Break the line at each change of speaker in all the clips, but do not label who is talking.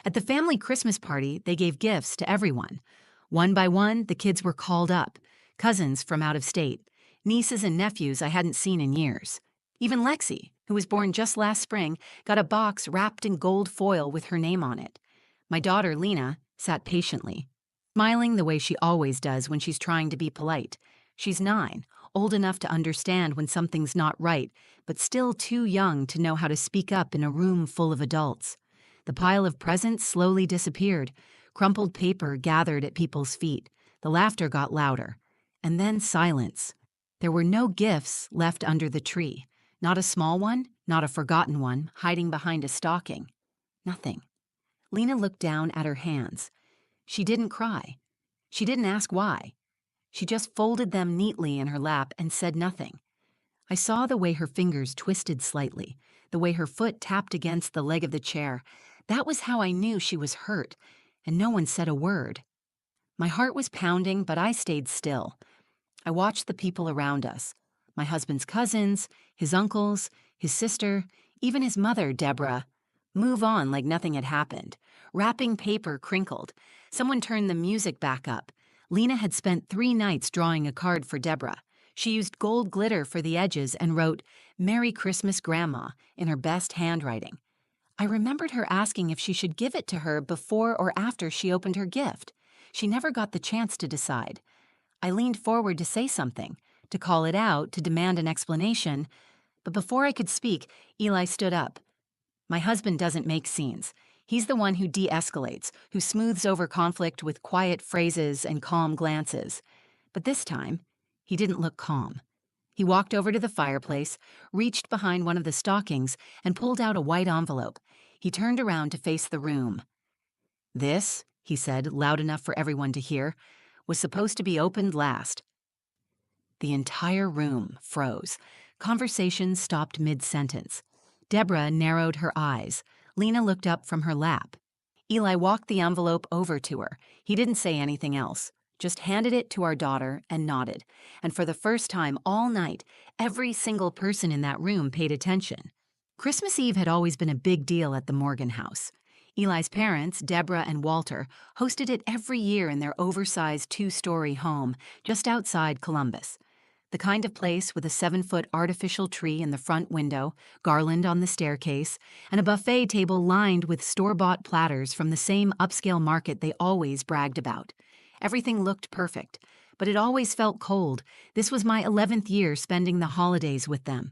At the family Christmas party, they gave gifts to everyone. One by one, the kids were called up cousins from out of state, nieces and nephews I hadn't seen in years. Even Lexi, who was born just last spring, got a box wrapped in gold foil with her name on it. My daughter, Lena, sat patiently, smiling the way she always does when she's trying to be polite. She's 9, old enough to understand when something's not right, but still too young to know how to speak up in a room full of adults. The pile of presents slowly disappeared. Crumpled paper gathered at people's feet. The laughter got louder. And then silence. There were no gifts left under the tree. Not a small one, not a forgotten one, hiding behind a stocking. Nothing. Lena looked down at her hands. She didn't cry. She didn't ask why. She just folded them neatly in her lap and said nothing. I saw the way her fingers twisted slightly, the way her foot tapped against the leg of the chair. That was how I knew she was hurt, and no one said a word. My heart was pounding, but I stayed still. I watched the people around us. My husband's cousins, his uncles, his sister, even his mother, Deborah, move on like nothing had happened. Wrapping paper crinkled. Someone turned the music back up. Lena had spent 3 nights drawing a card for Deborah. She used gold glitter for the edges and wrote, "Merry Christmas, Grandma," in her best handwriting. I remembered her asking if she should give it to her before or after she opened her gift. She never got the chance to decide. I leaned forward to say something, to call it out, to demand an explanation. But before I could speak, Eli stood up. My husband doesn't make scenes. He's the one who de-escalates, who smooths over conflict with quiet phrases and calm glances. But this time, he didn't look calm. He walked over to the fireplace, reached behind one of the stockings, and pulled out a white envelope. He turned around to face the room. "This," he said, loud enough for everyone to hear, "was supposed to be opened last." The entire room froze. Conversation stopped mid-sentence. Deborah narrowed her eyes. Lena looked up from her lap. Eli walked the envelope over to her. He didn't say anything else, just handed it to our daughter and nodded. And for the first time all night, every single person in that room paid attention. Christmas Eve had always been a big deal at the Morgan house. Eli's parents, Deborah and Walter, hosted it every year in their oversized 2-story home just outside Columbus. The kind of place with a 7-foot artificial tree in the front window, garland on the staircase, and a buffet table lined with store-bought platters from the same upscale market they always bragged about. Everything looked perfect, but it always felt cold. This was my 11th year spending the holidays with them.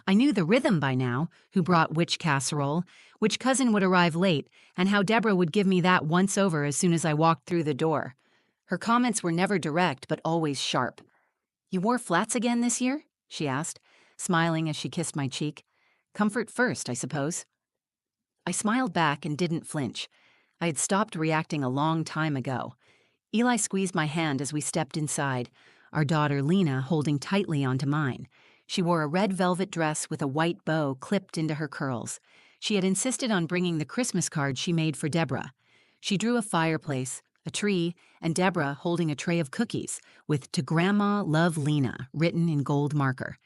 I knew the rhythm by now, who brought which casserole, which cousin would arrive late, and how Deborah would give me that once over as soon as I walked through the door. Her comments were never direct, but always sharp. "You wore flats again this year?" she asked, smiling as she kissed my cheek. "Comfort first, I suppose." I smiled back and didn't flinch. I had stopped reacting a long time ago. Eli squeezed my hand as we stepped inside, our daughter Lena holding tightly onto mine. She wore a red velvet dress with a white bow clipped into her curls. She had insisted on bringing the Christmas card she made for Deborah. She drew a fireplace, a tree, and Deborah holding a tray of cookies with "To Grandma, Love Lena" written in gold marker.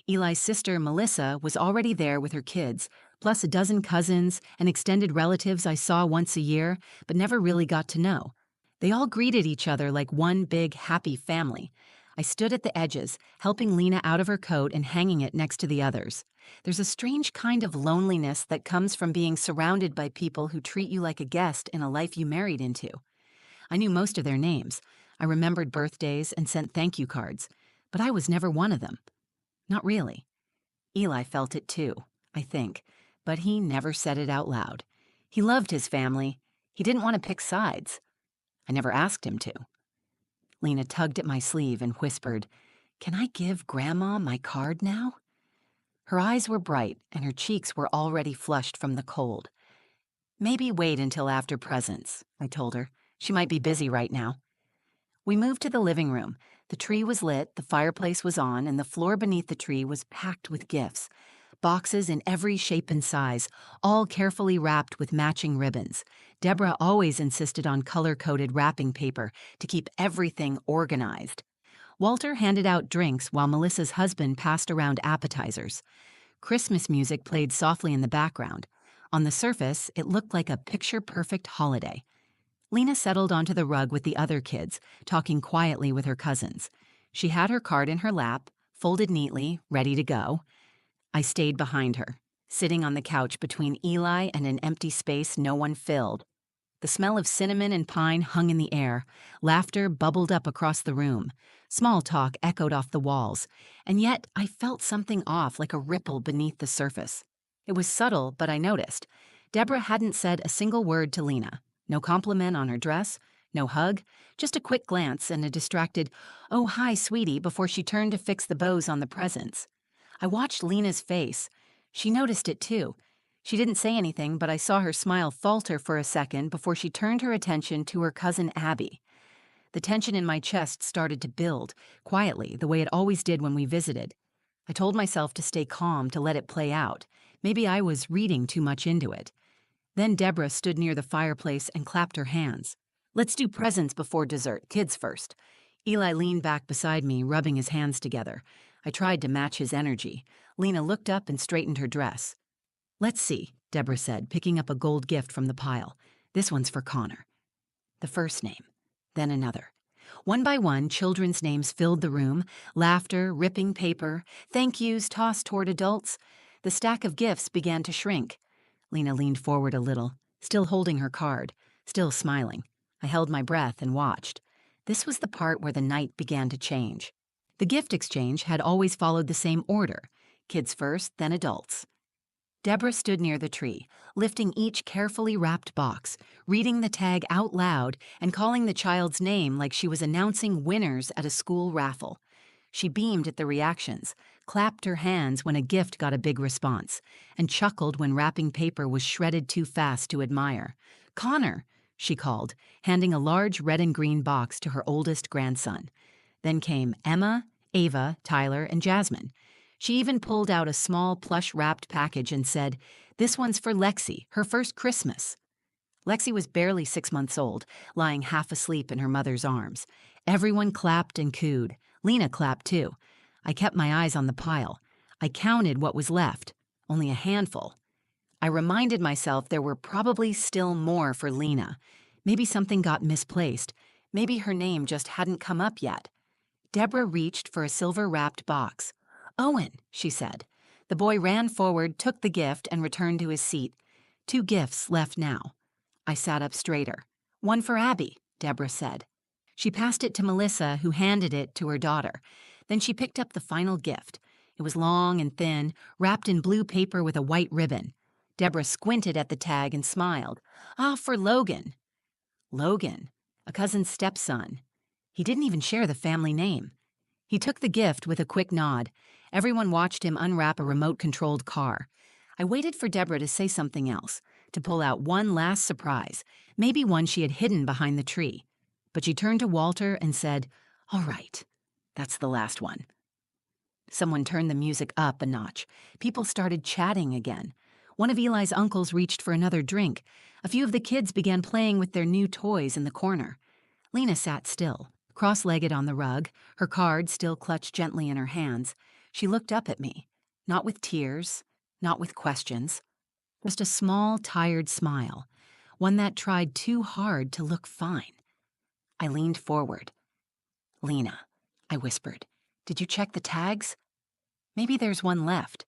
Eli's sister, Melissa, was already there with her kids, plus a dozen cousins and extended relatives I saw once a year, but never really got to know. They all greeted each other like one big, happy family. I stood at the edges, helping Lena out of her coat and hanging it next to the others. There's a strange kind of loneliness that comes from being surrounded by people who treat you like a guest in a life you married into. I knew most of their names. I remembered birthdays and sent thank you cards, but I was never one of them. Not really. Eli felt it too, I think, but he never said it out loud. He loved his family. He didn't want to pick sides. I never asked him to. Lena tugged at my sleeve and whispered, "Can I give Grandma my card now?" Her eyes were bright and her cheeks were already flushed from the cold. "Maybe wait until after presents," I told her. "She might be busy right now." We moved to the living room. The tree was lit, the fireplace was on, and the floor beneath the tree was packed with gifts. Boxes in every shape and size, all carefully wrapped with matching ribbons. Deborah always insisted on color-coded wrapping paper to keep everything organized. Walter handed out drinks while Melissa's husband passed around appetizers. Christmas music played softly in the background. On the surface, it looked like a picture-perfect holiday. Lena settled onto the rug with the other kids, talking quietly with her cousins. She had her card in her lap, folded neatly, ready to go. I stayed behind her, sitting on the couch between Eli and an empty space no one filled. The smell of cinnamon and pine hung in the air. Laughter bubbled up across the room. Small talk echoed off the walls. And yet I felt something off, like a ripple beneath the surface. It was subtle, but I noticed. Deborah hadn't said a single word to Lena. No compliment on her dress, no hug, just a quick glance and a distracted, "Oh, hi, sweetie," before she turned to fix the bows on the presents. I watched Lena's face. She noticed it too. She didn't say anything, but I saw her smile falter for a second before she turned her attention to her cousin Abby. The tension in my chest started to build, quietly, the way it always did when we visited. I told myself to stay calm, to let it play out. Maybe I was reading too much into it. Then Deborah stood near the fireplace and clapped her hands. "Let's do presents before dessert, kids first." Eli leaned back beside me, rubbing his hands together. I tried to match his energy. Lena looked up and straightened her dress. "Let's see," Deborah said, picking up a gold gift from the pile. "This one's for Connor." The first name, then another. One by one, children's names filled the room, laughter, ripping paper, thank yous tossed toward adults. The stack of gifts began to shrink. Lena leaned forward a little, still holding her card, still smiling. I held my breath and watched. This was the part where the night began to change. The gift exchange had always followed the same order: kids first, then adults. Deborah stood near the tree, lifting each carefully wrapped box, reading the tag out loud and calling the child's name like she was announcing winners at a school raffle. She beamed at the reactions, clapped her hands when a gift got a big response, and chuckled when wrapping paper was shredded too fast to admire. "Connor," she called, handing a large red and green box to her oldest grandson. Then came Emma, Ava, Tyler, and Jasmine. She even pulled out a small plush-wrapped package and said, "This one's for Lexi, her first Christmas." Lexi was barely 6 months old, lying half asleep in her mother's arms. Everyone clapped and cooed. Lena clapped too. I kept my eyes on the pile. I counted what was left, only a handful. I reminded myself there were probably still more for Lena. Maybe something got misplaced. Maybe her name just hadn't come up yet. Deborah reached for a silver-wrapped box. "Owen," she said. The boy ran forward, took the gift, and returned to his seat. 2 gifts left now. I sat up straighter. "One for Abby," Deborah said. She passed it to Melissa, who handed it to her daughter. Then she picked up the final gift. It was long and thin, wrapped in blue paper with a white ribbon. Deborah squinted at the tag and smiled. "Ah, for Logan." Logan, a cousin's stepson. He didn't even share the family name. He took the gift with a quick nod. Everyone watched him unwrap a remote-controlled car. I waited for Deborah to say something else, to pull out one last surprise, maybe one she had hidden behind the tree. But she turned to Walter and said, "All right, that's the last one." Someone turned the music up a notch. People started chatting again. One of Eli's uncles reached for another drink. A few of the kids began playing with their new toys in the corner. Lena sat still, cross-legged on the rug, her card still clutched gently in her hands. She looked up at me, not with tears, not with questions, just a small, tired smile, one that tried too hard to look fine. I leaned forward. "Lena," I whispered, "did you check the tags? Maybe there's one left."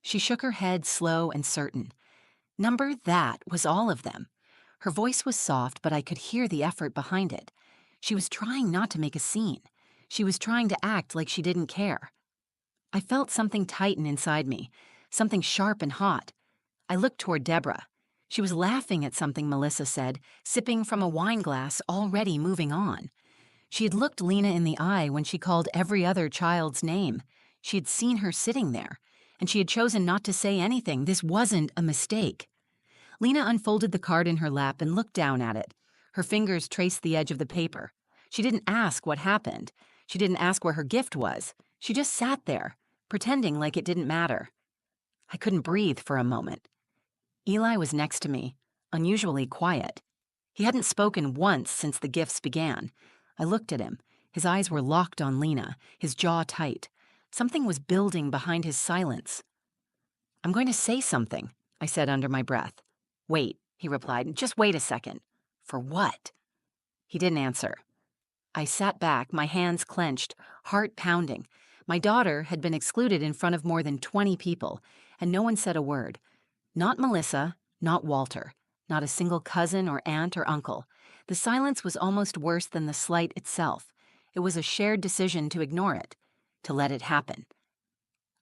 She shook her head, slow and certain. "Number that was all of them." Her voice was soft, but I could hear the effort behind it. She was trying not to make a scene. She was trying to act like she didn't care. I felt something tighten inside me, something sharp and hot. I looked toward Deborah. She was laughing at something Melissa said, sipping from a wine glass, already moving on. She had looked Lena in the eye when she called every other child's name. She had seen her sitting there, and she had chosen not to say anything. This wasn't a mistake. Lena unfolded the card in her lap and looked down at it. Her fingers traced the edge of the paper. She didn't ask what happened. She didn't ask where her gift was. She just sat there, pretending like it didn't matter. I couldn't breathe for a moment. Eli was next to me, unusually quiet. He hadn't spoken once since the gifts began. I looked at him. His eyes were locked on Lena, his jaw tight. Something was building behind his silence. "I'm going to say something," I said under my breath. Wait, he replied. Just wait a second. For what? He didn't answer. I sat back, my hands clenched, heart pounding. My daughter had been excluded in front of more than 20 people, and no one said a word. Not Melissa, not Walter, not a single cousin or aunt or uncle. The silence was almost worse than the slight itself. It was a shared decision to ignore it, to let it happen.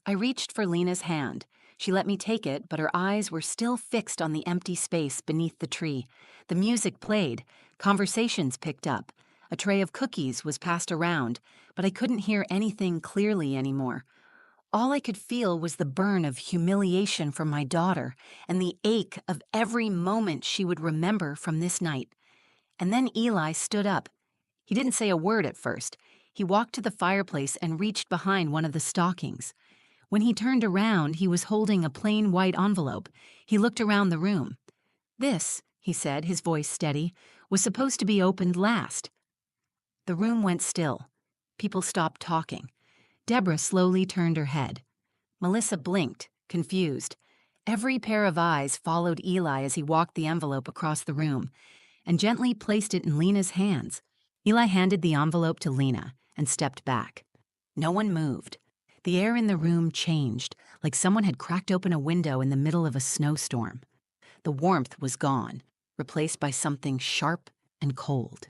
I reached for Lena's hand. She let me take it, but her eyes were still fixed on the empty space beneath the tree. The music played. Conversations picked up. A tray of cookies was passed around, but I couldn't hear anything clearly anymore. All I could feel was the burn of humiliation from my daughter and the ache of every moment she would remember from this night. And then Eli stood up. He didn't say a word at first. He walked to the fireplace and reached behind one of the stockings. When he turned around, he was holding a plain white envelope. He looked around the room. This, he said, his voice steady, was supposed to be opened last. The room went still. People stopped talking. Deborah slowly turned her head. Melissa blinked, confused. Every pair of eyes followed Eli as he walked the envelope across the room and gently placed it in Lena's hands. Eli handed the envelope to Lena and stepped back. No one moved. The air in the room changed, like someone had cracked open a window in the middle of a snowstorm. The warmth was gone, replaced by something sharp and cold.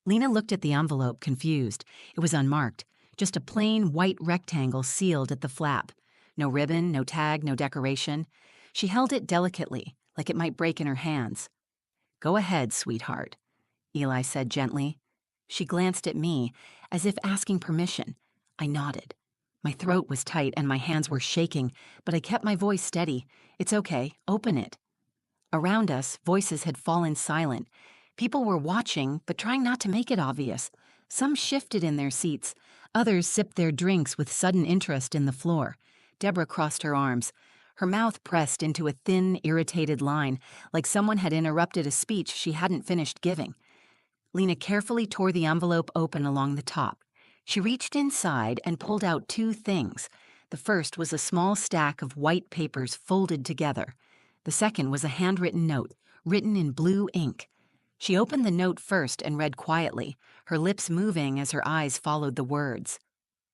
Lena looked at the envelope, confused. It was unmarked, just a plain white rectangle sealed at the flap. No ribbon, no tag, no decoration. She held it delicately, like it might break in her hands. "Go ahead, sweetheart," Eli said gently. She glanced at me, as if asking permission. I nodded. My throat was tight and my hands were shaking, but I kept my voice steady. "It's okay, open it." Around us, voices had fallen silent. People were watching, but trying not to make it obvious. Some shifted in their seats. Others sipped their drinks with sudden interest in the floor. Deborah crossed her arms. Her mouth pressed into a thin, irritated line, like someone had interrupted a speech she hadn't finished giving. Lena carefully tore the envelope open along the top. She reached inside and pulled out two things. The first was a small stack of white papers folded together. The second was a handwritten note, written in blue ink. She opened the note first and read quietly, her lips moving as her eyes followed the words.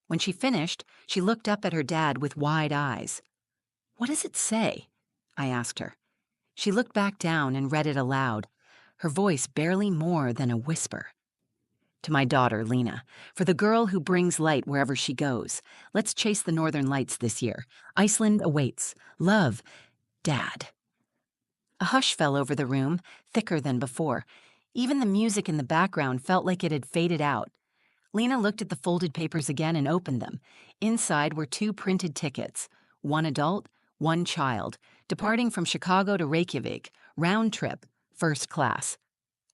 When she finished, she looked up at her dad with wide eyes. "What does it say?" I asked her. She looked back down and read it aloud, her voice barely more than a whisper. "To my daughter, Lena, for the girl who brings light wherever she goes. Let's chase the northern lights this year. Iceland awaits. Love, Dad." A hush fell over the room, thicker than before. Even the music in the background felt like it had faded out. Lena looked at the folded papers again and opened them. Inside were two printed tickets, one adult, one child, departing from Chicago to Reykjavik, round trip, first class.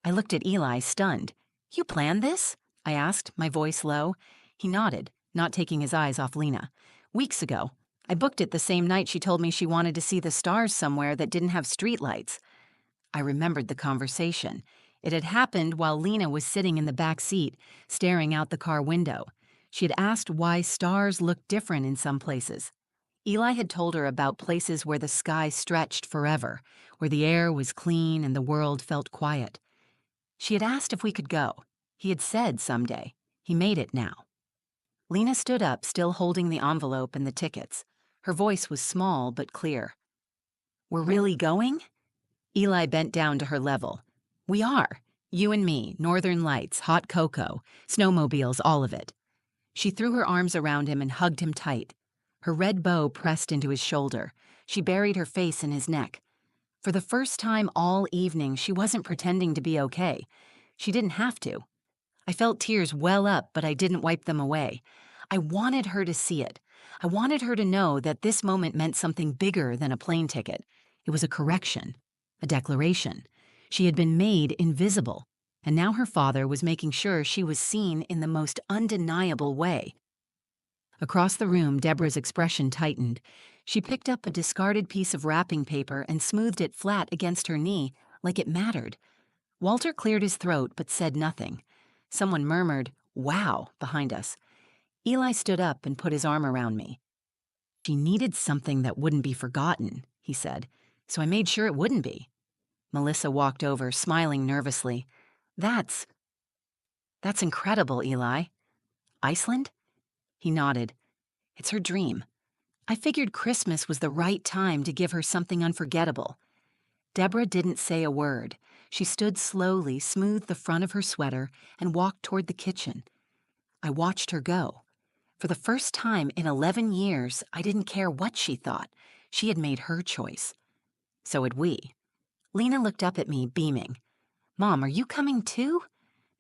I looked at Eli, stunned. "You planned this?" I asked, my voice low. He nodded, not taking his eyes off Lena. "Weeks ago. I booked it the same night she told me she wanted to see the stars somewhere that didn't have streetlights." I remembered the conversation. It had happened while Lena was sitting in the back seat, staring out the car window. She had asked why stars looked different in some places. Eli had told her about places where the sky stretched forever, where the air was clean and the world felt quiet. She had asked if we could go. He had said someday. He made it now. Lena stood up, still holding the envelope and the tickets. Her voice was small but clear. "We're really going?" Eli bent down to her level. "We are. You and me, northern lights, hot cocoa, snowmobiles, all of it." She threw her arms around him and hugged him tight. Her red bow pressed into his shoulder. She buried her face in his neck. For the first time all evening, she wasn't pretending to be okay. She didn't have to. I felt tears well up, but I didn't wipe them away. I wanted her to see it. I wanted her to know that this moment meant something bigger than a plane ticket. It was a correction, a declaration. She had been made invisible, and now her father was making sure she was seen in the most undeniable way. Across the room, Deborah's expression tightened. She picked up a discarded piece of wrapping paper and smoothed it flat against her knee, like it mattered. Walter cleared his throat but said nothing. Someone murmured, "Wow," behind us. Eli stood up and put his arm around me. "She needed something that wouldn't be forgotten," he said. So I made sure it wouldn't be. Melissa walked over, smiling nervously. That's incredible, Eli. Iceland? He nodded. It's her dream. I figured Christmas was the right time to give her something unforgettable. Deborah didn't say a word. She stood slowly, smoothed the front of her sweater, and walked toward the kitchen. I watched her go. For the first time in 11 years, I didn't care what she thought. She had made her choice. So had we. Lena looked up at me, beaming. Mom, are you coming too?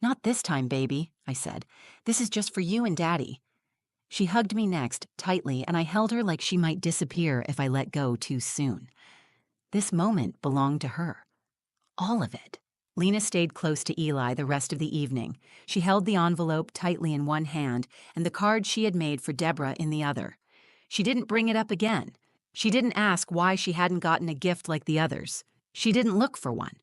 Not this time, baby, I said. This is just for you and Daddy. She hugged me next, tightly, and I held her like she might disappear if I let go too soon. This moment belonged to her. All of it. Lena stayed close to Eli the rest of the evening. She held the envelope tightly in one hand and the card she had made for Deborah in the other. She didn't bring it up again. She didn't ask why she hadn't gotten a gift like the others. She didn't look for one.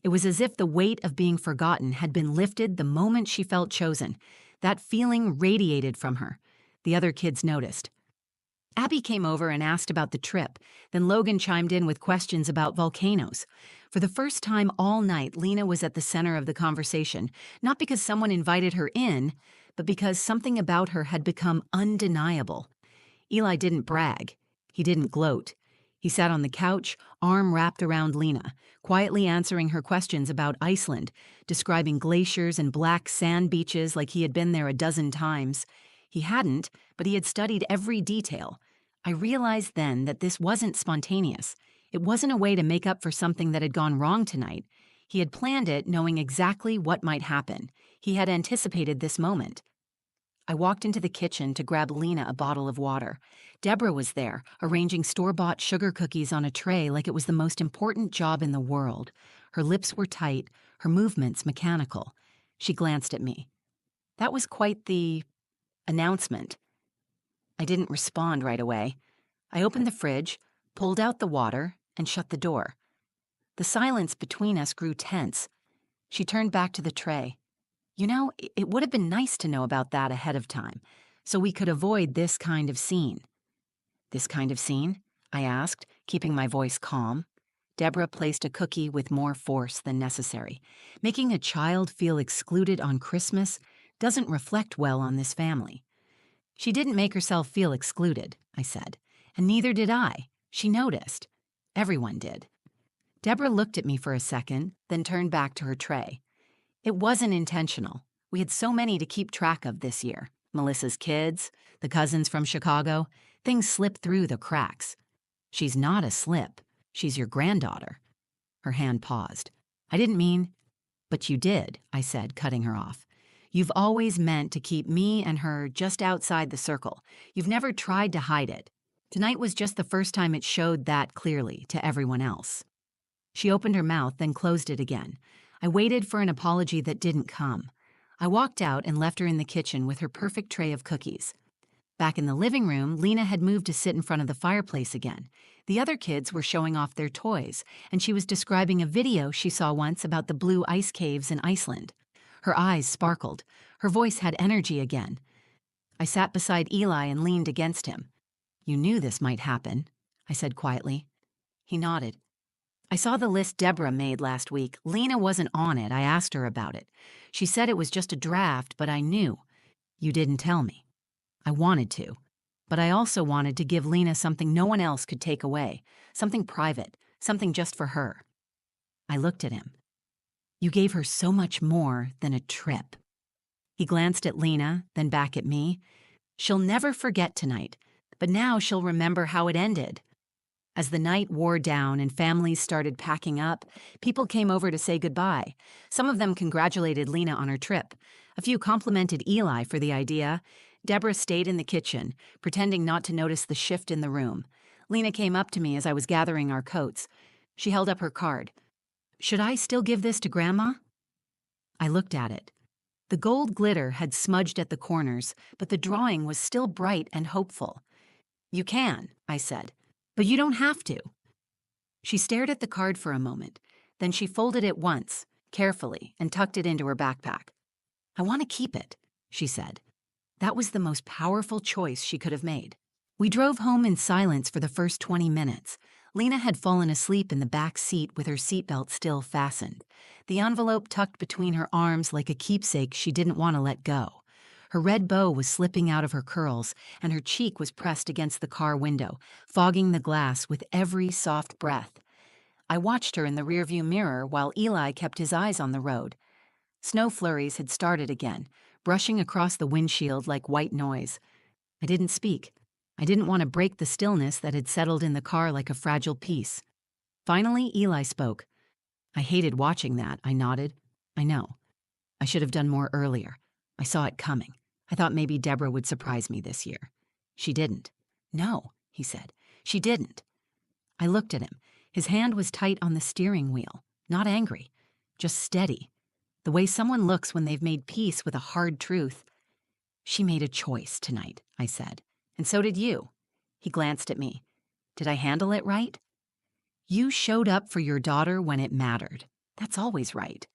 It was as if the weight of being forgotten had been lifted the moment she felt chosen. That feeling radiated from her. The other kids noticed. Abby came over and asked about the trip. Then Logan chimed in with questions about volcanoes. For the first time all night, Lena was at the center of the conversation, not because someone invited her in, but because something about her had become undeniable. Eli didn't brag. He didn't gloat. He sat on the couch, arm wrapped around Lena, quietly answering her questions about Iceland, describing glaciers and black sand beaches like he had been there a dozen times. He hadn't, but he had studied every detail. I realized then that this wasn't spontaneous. It wasn't a way to make up for something that had gone wrong tonight. He had planned it knowing exactly what might happen. He had anticipated this moment. I walked into the kitchen to grab Lena a bottle of water. Deborah was there, arranging store-bought sugar cookies on a tray like it was the most important job in the world. Her lips were tight, her movements mechanical. She glanced at me. That was quite the announcement. I didn't respond right away. I opened the fridge, pulled out the water, and shut the door. The silence between us grew tense. She turned back to the tray. You know, it would have been nice to know about that ahead of time, so we could avoid this kind of scene. This kind of scene? I asked, keeping my voice calm. Deborah placed a cookie with more force than necessary. Making a child feel excluded on Christmas doesn't reflect well on this family. She didn't make herself feel excluded, I said, and neither did I. She noticed. Everyone did. Deborah looked at me for a second, then turned back to her tray. It wasn't intentional. We had so many to keep track of this year. Melissa's kids, the cousins from Chicago. Things slipped through the cracks. She's not a slip. She's your granddaughter. Her hand paused. I didn't mean, but you did, I said, cutting her off. You've always meant to keep me and her just outside the circle. You've never tried to hide it. Tonight was just the first time it showed that clearly to everyone else. She opened her mouth, then closed it again. I waited for an apology that didn't come. I walked out and left her in the kitchen with her perfect tray of cookies. Back in the living room, Lena had moved to sit in front of the fireplace again. The other kids were showing off their toys, and she was describing a video she saw once about the blue ice caves in Iceland. Her eyes sparkled. Her voice had energy again. I sat beside Eli and leaned against him. You knew this might happen, I said quietly. He nodded. I saw the list Deborah made last week. Lena wasn't on it. I asked her about it. She said it was just a draft, but I knew. You didn't tell me. I wanted to. But I also wanted to give Lena something no one else could take away. Something private. Something just for her. I looked at him. You gave her so much more than a trip. He glanced at Lena, then back at me. She'll never forget tonight, but now she'll remember how it ended. As the night wore down and families started packing up, people came over to say goodbye. Some of them congratulated Lena on her trip. A few complimented Eli for the idea. Deborah stayed in the kitchen, pretending not to notice the shift in the room. Lena came up to me as I was gathering our coats. She held up her card. Should I still give this to Grandma? I looked at it. The gold glitter had smudged at the corners, but the drawing was still bright and hopeful. You can, I said. But you don't have to. She stared at the card for a moment. Then she folded it once, carefully, and tucked it into her backpack. I want to keep it, she said. That was the most powerful choice she could have made. We drove home in silence for the first 20 minutes. Lena had fallen asleep in the back seat with her seatbelt still fastened, the envelope tucked between her arms like a keepsake she didn't want to let go. Her red bow was slipping out of her curls, and her cheek was pressed against the car window, fogging the glass with every soft breath. I watched her in the rearview mirror while Eli kept his eyes on the road. Snow flurries had started again, brushing across the windshield like white noise. I didn't speak. I didn't want to break the stillness that had settled in the car like a fragile piece. Finally, Eli spoke. I hated watching that, I nodded. I know. I should have done more earlier. I saw it coming. I thought maybe Deborah would surprise me this year. She didn't. No, he said. She didn't. I looked at him. His hand was tight on the steering wheel, not angry, just steady. The way someone looks when they've made peace with a hard truth. She made a choice tonight, I said. And so did you. He glanced at me. Did I handle it right? You showed up for your daughter when it mattered. That's always right.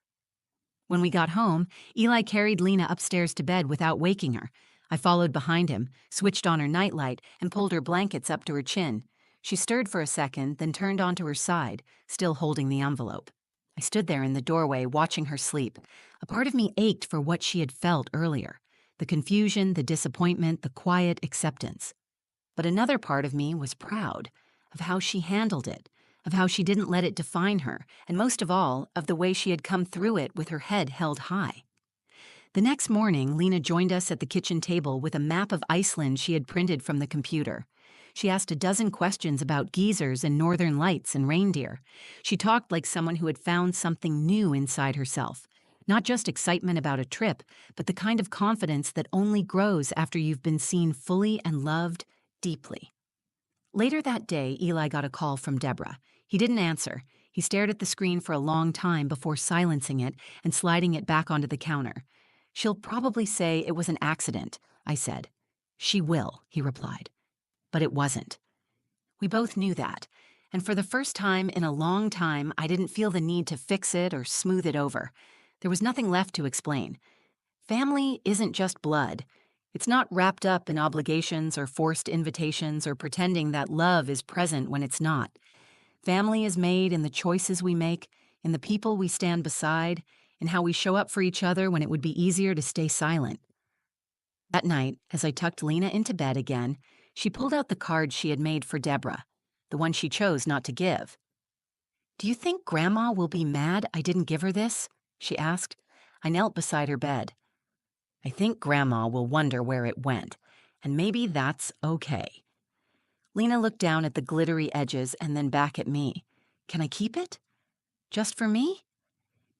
When we got home, Eli carried Lena upstairs to bed without waking her. I followed behind him, switched on her nightlight, and pulled her blankets up to her chin. She stirred for a second, then turned onto her side, still holding the envelope. I stood there in the doorway, watching her sleep. A part of me ached for what she had felt earlier. The confusion, the disappointment, the quiet acceptance. But another part of me was proud of how she handled it, of how she didn't let it define her, and most of all, of the way she had come through it with her head held high. The next morning, Lena joined us at the kitchen table with a map of Iceland she had printed from the computer. She asked a dozen questions about geysers and northern lights and reindeer. She talked like someone who had found something new inside herself. Not just excitement about a trip, but the kind of confidence that only grows after you've been seen fully and loved deeply. Later that day, Eli got a call from Deborah. He didn't answer. He stared at the screen for a long time before silencing it and sliding it back onto the counter. She'll probably say it was an accident, I said. She will, he replied. But it wasn't. We both knew that, and for the first time in a long time, I didn't feel the need to fix it or smooth it over. There was nothing left to explain. Family isn't just blood. It's not wrapped up in obligations or forced invitations or pretending that love is present when it's not. Family is made in the choices we make, in the people we stand beside, in how we show up for each other when it would be easier to stay silent. That night, as I tucked Lena into bed again, she pulled out the card she had made for Deborah, the one she chose not to give. "Do you think Grandma will be mad I didn't give her this?" she asked. I knelt beside her bed. "I think Grandma will wonder where it went, and maybe that's okay." Lena looked down at the glittery edges and then back at me. "Can I keep it? Just for me?"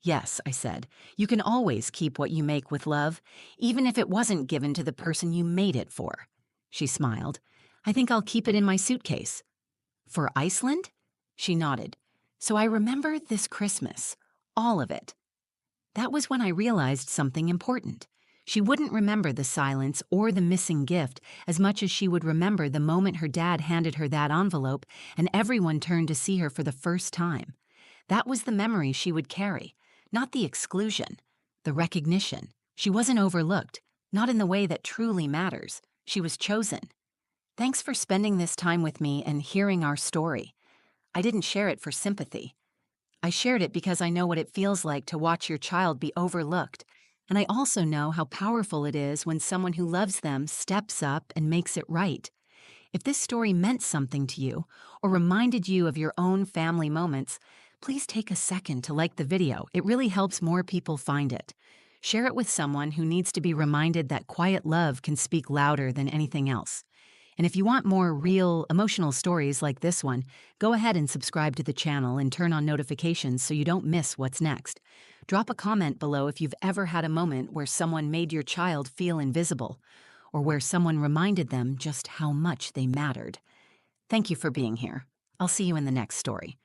"Yes," I said. "You can always keep what you make with love, even if it wasn't given to the person you made it for." She smiled. "I think I'll keep it in my suitcase." "For Iceland?" She nodded. "So I remember this Christmas. All of it." That was when I realized something important. She wouldn't remember the silence or the missing gift as much as she would remember the moment her dad handed her that envelope and everyone turned to see her for the first time. That was the memory she would carry, not the exclusion, the recognition. She wasn't overlooked, not in the way that truly matters. She was chosen. Thanks for spending this time with me and hearing our story. I didn't share it for sympathy. I shared it because I know what it feels like to watch your child be overlooked, and I also know how powerful it is when someone who loves them steps up and makes it right. If this story meant something to you or reminded you of your own family moments, please take a second to like the video. It really helps more people find it. Share it with someone who needs to be reminded that quiet love can speak louder than anything else. And if you want more real, emotional stories like this one, go ahead and subscribe to the channel and turn on notifications so you don't miss what's next. Drop a comment below if you've ever had a moment where someone made your child feel invisible, or where someone reminded them just how much they mattered. Thank you for being here. I'll see you in the next story.